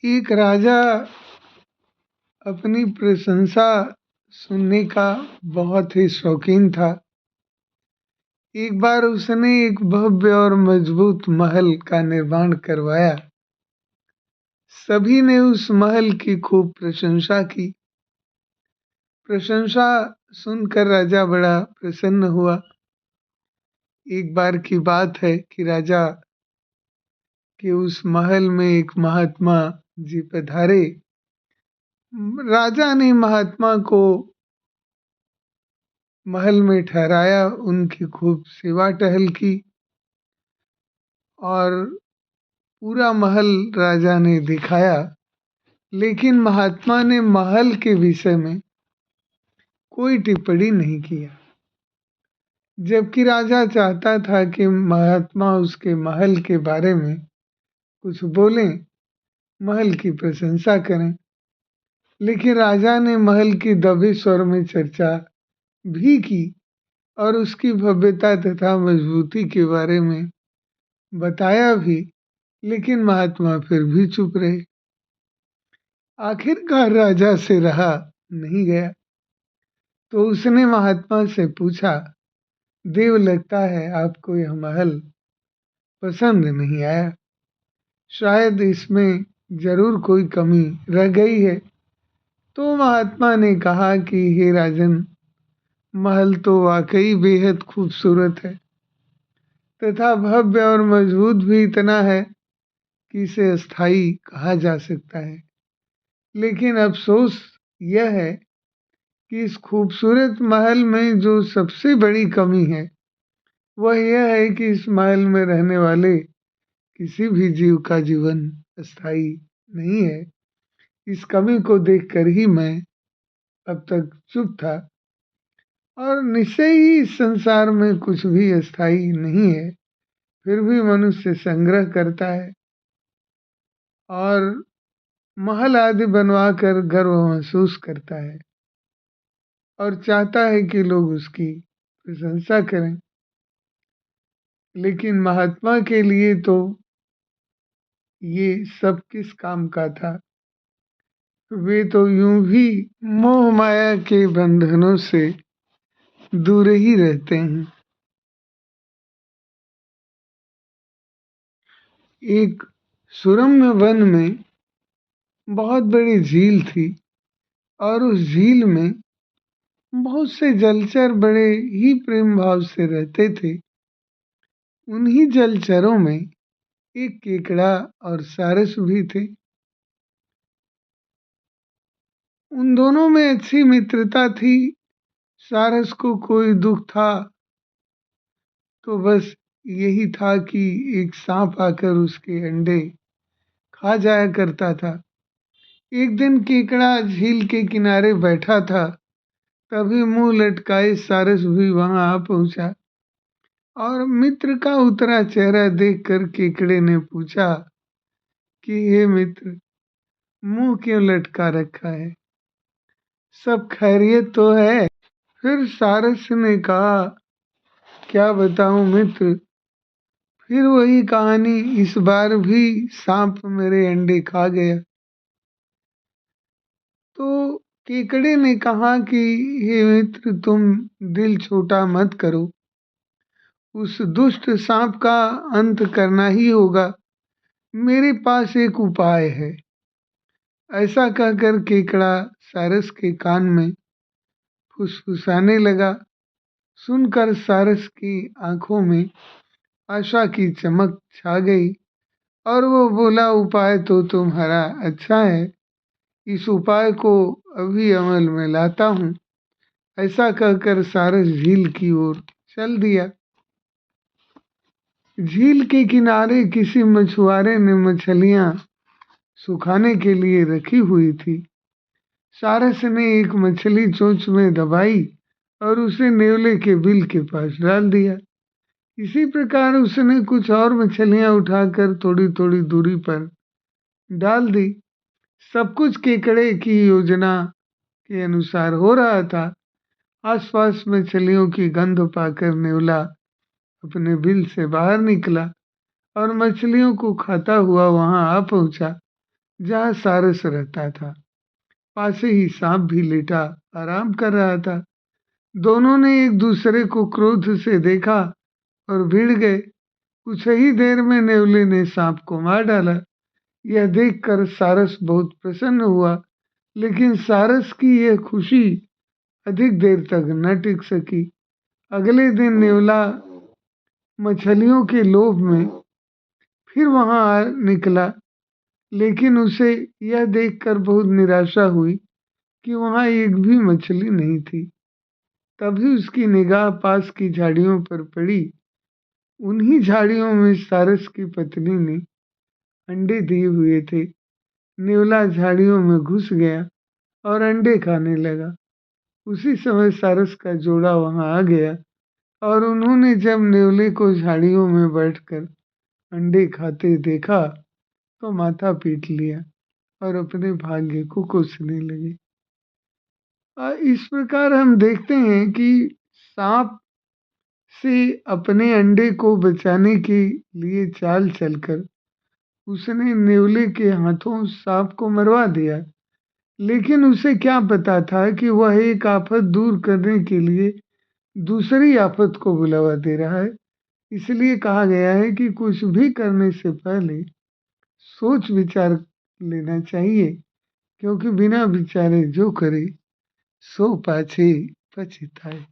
एक राजा अपनी प्रशंसा सुनने का बहुत ही शौकीन था। एक बार उसने एक भव्य और मजबूत महल का निर्माण करवाया। सभी ने उस महल की खूब प्रशंसा की। प्रशंसा सुनकर राजा बड़ा प्रसन्न हुआ। एक बार की बात है कि राजा के उस महल में एक महात्मा जी पधारे। राजा ने महात्मा को महल में ठहराया, उनकी खूब सेवा टहल की और पूरा महल राजा ने दिखाया। लेकिन महात्मा ने महल के विषय में कोई टिप्पणी नहीं किया, जबकि राजा चाहता था कि महात्मा उसके महल के बारे में कुछ बोलें, महल की प्रशंसा करें। लेकिन राजा ने महल की दबे स्वर में चर्चा भी की और उसकी भव्यता तथा मजबूती के बारे में बताया भी, लेकिन महात्मा फिर भी चुप रहे। आखिरकार राजा से रहा नहीं गया, तो उसने महात्मा से पूछा, देव लगता है आपको यह महल पसंद नहीं आया, शायद इसमें जरूर कोई कमी रह गई है। तो महात्मा ने कहा कि हे राजन, महल तो वाकई बेहद खूबसूरत है तथा भव्य और मजबूत भी इतना है कि इसे स्थायी कहा जा सकता है। लेकिन अफसोस यह है कि इस खूबसूरत महल में जो सबसे बड़ी कमी है वह यह है कि इस महल में रहने वाले किसी भी जीव का जीवन स्थायी नहीं है। इस कमी को देखकर ही मैं अब तक चुप था, और निश्चय ही इस संसार में कुछ भी स्थायी नहीं है। फिर भी मनुष्य संग्रह करता है और महल आदि बनवा कर गर्व महसूस करता है और चाहता है कि लोग उसकी प्रशंसा करें। लेकिन महात्मा के लिए तो ये सब किस काम का था। वे तो यूं भी मोह माया के बंधनों से दूर ही रहते हैं। एक सुरम्य वन में बहुत बड़ी झील थी और उस झील में बहुत से जलचर बड़े ही प्रेम भाव से रहते थे। उन्हीं जलचरों में एक केकड़ा और सारस भी थे। उन दोनों में अच्छी मित्रता थी। सारस को कोई दुख था तो बस यही था कि एक सांप आकर उसके अंडे खा जाया करता था। एक दिन केकड़ा झील के किनारे बैठा था, तभी मुंह लटकाए सारस भी वहां आ पहुंचा और मित्र का उतरा चेहरा देखकर केकड़े ने पूछा कि हे मित्र, मुंह क्यों लटका रखा है, सब खैरियत तो है? फिर सारस ने कहा, क्या बताऊं मित्र, फिर वही कहानी, इस बार भी सांप मेरे अंडे खा गया। तो केकड़े ने कहा कि हे मित्र, तुम दिल छोटा मत करो, उस दुष्ट सांप का अंत करना ही होगा। मेरे पास एक उपाय है। ऐसा कहकर केकड़ा सारस के कान में फुसफुसाने लगा। सुनकर सारस की आंखों में आशा की चमक छा गई और वो बोला, उपाय तो तुम्हारा अच्छा है, इस उपाय को अभी अमल में लाता हूँ। ऐसा कहकर सारस झील की ओर चल दिया। झील के किनारे किसी मछुआरे ने मछलियां सुखाने के लिए रखी हुई थी। सारस ने एक मछली चोंच में दबाई और उसे नेवले के बिल के पास डाल दिया। इसी प्रकार उसने कुछ और मछलियां उठाकर थोड़ी थोड़ी दूरी पर डाल दी। सब कुछ केकड़े की योजना के अनुसार हो रहा था। आसपास मछलियों की गंध पाकर नेवला अपने बिल से बाहर निकला और मछलियों को खाता हुआ वहां आ पहुंचा। जहाँ सारस रहता था। पास ही सांप भी लेटा आराम कर रहा था। दोनों ने एक दूसरे को क्रोध से देखा और भिड़ गए। कुछ ही देर में नेवले ने सांप को मार डाला। यह देखकर सारस बहुत प्रसन्न हुआ, लेकिन सारस की यह खुशी अधिक देर तक न टिक सकी। अगले दिन नेवला मछलियों के लोभ में फिर वहां निकला, लेकिन उसे यह देखकर बहुत निराशा हुई कि वहां एक भी मछली नहीं थी। तभी उसकी निगाह पास की झाड़ियों पर पड़ी। उन्हीं झाड़ियों में सारस की पत्नी ने अंडे दिए हुए थे। नेवला झाड़ियों में घुस गया और अंडे खाने लगा। उसी समय सारस का जोड़ा वहां आ गया और उन्होंने जब नेवले को झाड़ियों में बैठकर अंडे खाते देखा तो माथा पीट लिया और अपने भाग्य को कोसने लगे। इस प्रकार हम देखते हैं कि सांप से अपने अंडे को बचाने के लिए चाल चलकर उसने नेवले के हाथों सांप को मरवा दिया। लेकिन उसे क्या पता था कि वह एक आफत दूर करने के लिए दूसरी आफत को बुलावा दे रहा है। इसलिए कहा गया है कि कुछ भी करने से पहले सोच विचार लेना चाहिए, क्योंकि बिना विचारे जो करे सो पाछे पछताए।